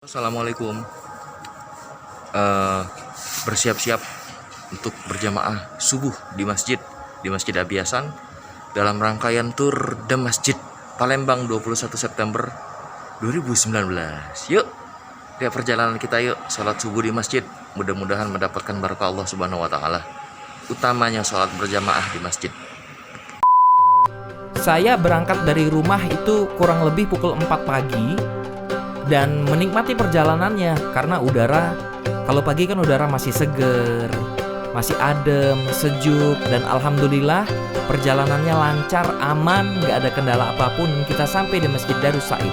Assalamualaikum. Bersiap-siap untuk berjamaah subuh di Masjid Abiasan dalam rangkaian tur The Masjid Palembang 21 September 2019. Yuk, lihat perjalanan kita yuk, sholat subuh di masjid. Mudah-mudahan mendapatkan berkah Allah Subhanahu wa taala. Utamanya sholat berjamaah di masjid. Saya berangkat dari rumah itu kurang lebih pukul 4 pagi dan menikmati perjalanannya karena udara, kalau pagi kan udara masih seger, masih adem, sejuk, dan alhamdulillah perjalanannya lancar, aman, nggak ada kendala apapun. Kita sampai di Masjid Darus Said.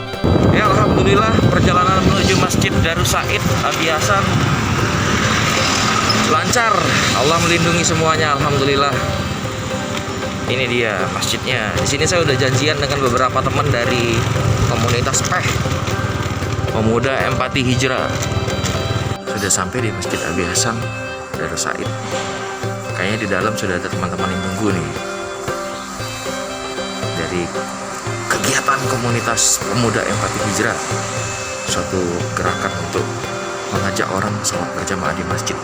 Ya, alhamdulillah perjalanan menuju Masjid Darus Said Abiasan lancar. Allah melindungi semuanya, alhamdulillah. Ini dia masjidnya. Di sini saya udah janjian dengan beberapa teman dari komunitas Pemuda Empati Hijrah. Sudah sampai di Masjid Abiasan Darus Said. Kayaknya di dalam sudah ada teman-teman yang nunggu nih. Dari kegiatan komunitas Pemuda Empati Hijrah, suatu gerakan untuk mengajak orang sholat berjamaah di masjid.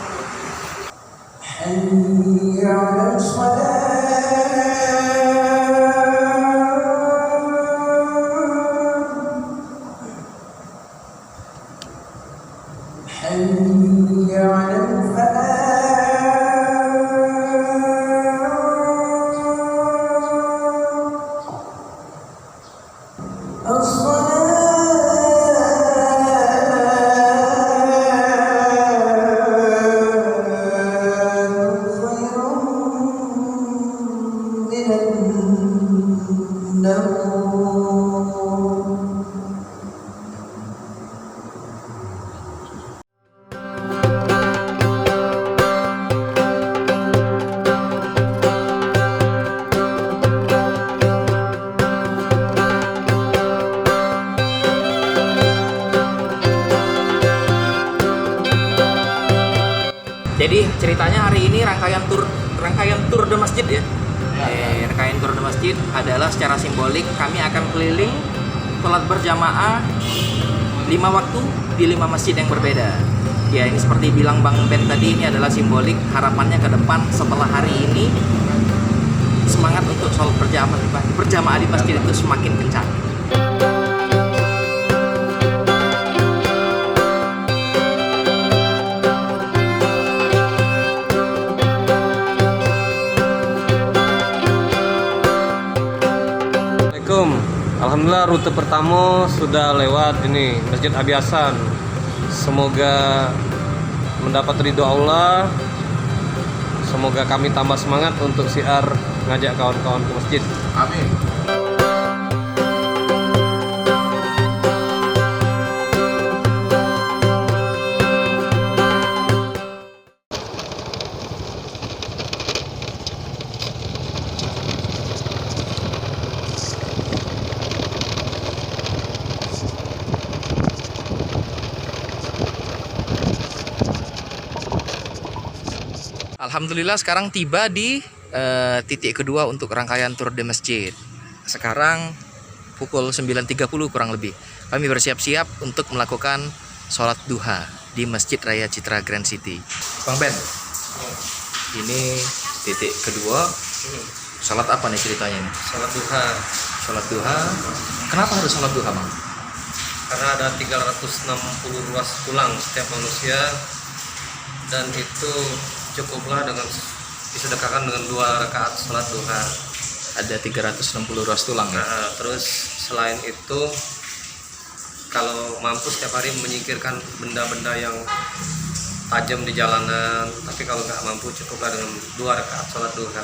Jadi ceritanya hari ini rangkaian tur The Masjid ya. Rangkaian tur The Masjid adalah secara simbolik kami akan keliling sholat berjamaah 5 waktu di 5 masjid yang berbeda. Ya, ini seperti bilang Bang Ben tadi, ini adalah simbolik harapannya ke depan setelah hari ini semangat untuk sholat berjamaah di masjid itu semakin kencang. Alhamdulillah rute pertama sudah lewat ini Masjid Abiasan. Semoga mendapat ridho Allah. Semoga kami tambah semangat untuk siar ngajak kawan-kawan ke masjid. Amin. Alhamdulillah sekarang tiba di titik kedua untuk rangkaian tur The Masjid. Sekarang pukul 9.30 kurang lebih. Kami bersiap-siap untuk melakukan sholat duha di Masjid Raya Citra Grand City. Bang Ben, ini titik kedua. Sholat apa nih ceritanya nih? Salat duha. Sholat duha. Kenapa harus sholat duha, Bang? Karena ada 360 ruas tulang setiap manusia, dan itu cukuplah dengan disedekahkan dengan 2 rakaat sholat duha. Ada 360 ruas tulang ya? Nah, terus selain itu kalau mampu setiap hari menyingkirkan benda-benda yang tajam di jalanan, tapi kalau nggak mampu cukuplah dengan 2 rakaat sholat duha.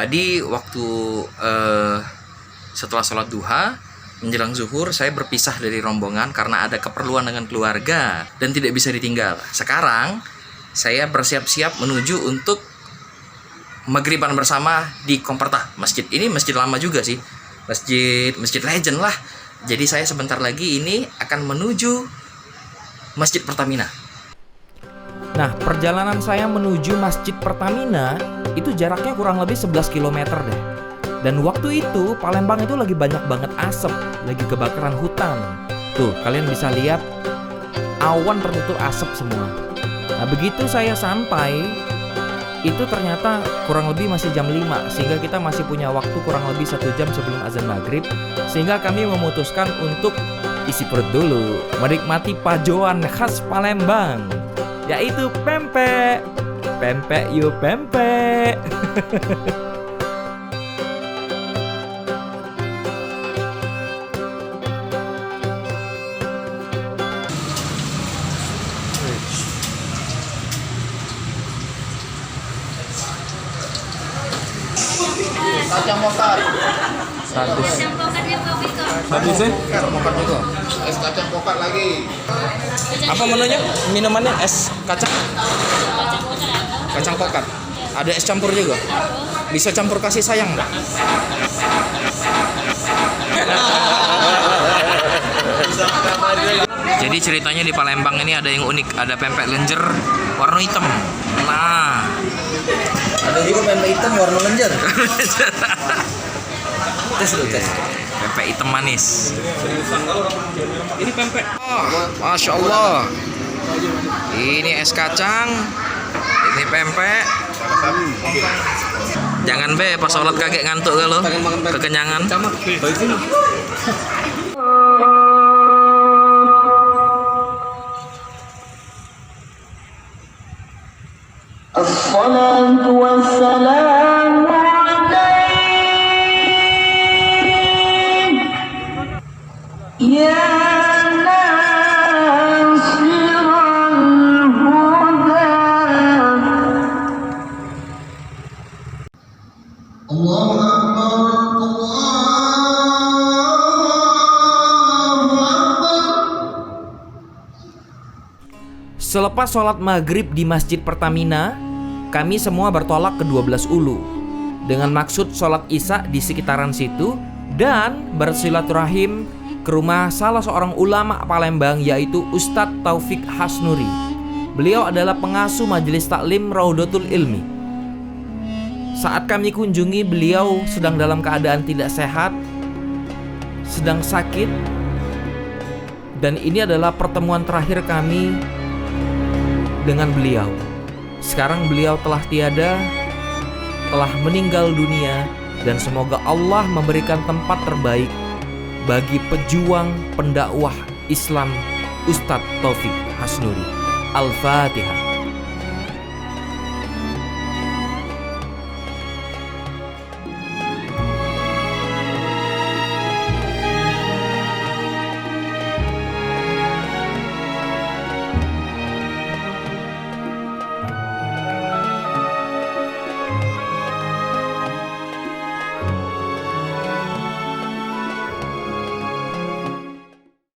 Tadi waktu setelah sholat duha menjelang zuhur, saya berpisah dari rombongan karena ada keperluan dengan keluarga dan tidak bisa ditinggal. Sekarang saya bersiap-siap menuju untuk maghriban bersama di Komperta. Masjid ini masjid lama juga sih, masjid legend lah. Jadi saya sebentar lagi ini akan menuju Masjid Pertamina. Nah, perjalanan saya menuju Masjid Pertamina itu jaraknya kurang lebih 11 km deh. Dan waktu itu Palembang itu lagi banyak banget asap, lagi kebakaran hutan. Tuh, kalian bisa lihat awan tertutup asap semua. Nah, begitu saya sampai, itu ternyata kurang lebih masih jam 5, sehingga kita masih punya waktu kurang lebih 1 jam sebelum azan maghrib. Sehingga kami memutuskan untuk isi perut dulu, menikmati pajoan khas Palembang, yaitu pempek. Pempek yuk pempek. Kacang pokat. Tadi sih Kacang pokat juga. Es kacang pokat lagi. Apa menunya? Minumannya es kacang. Kacang pokat. Ada es campur juga. Bisa campur kasih sayang nggak? Jadi ceritanya di Palembang ini ada yang unik, ada pempek lenjer warna hitam. Nah, Ada juga pempek hitam warna lenjer. Tes dulu tes. pempek hitam manis. Ini pempek. Oh, Masya Allah. Ini es kacang. Ini pempek. Jangan be, pas sholat kaget ngantuk gak lo? Kekenyangan. الصلاة والسلام عليك يا ناصر الهدى الله أكبر الله أكبر. Selepas sholat maghrib di Masjid Pertamina, kami semua bertolak ke 12 Ulu dengan maksud sholat isya di sekitaran situ dan bersilaturahim ke rumah salah seorang ulama Palembang, yaitu Ustadz Taufik Hasnuri. Beliau adalah pengasuh Majelis Taklim Raudatul Ilmi. Saat kami kunjungi, beliau sedang dalam keadaan tidak sehat, sedang sakit, dan ini adalah pertemuan terakhir kami dengan beliau. Sekarang beliau telah tiada, telah meninggal dunia, dan semoga Allah memberikan tempat terbaik bagi pejuang pendakwah Islam Ustadz Taufik Hasnuri. Al-Fatihah.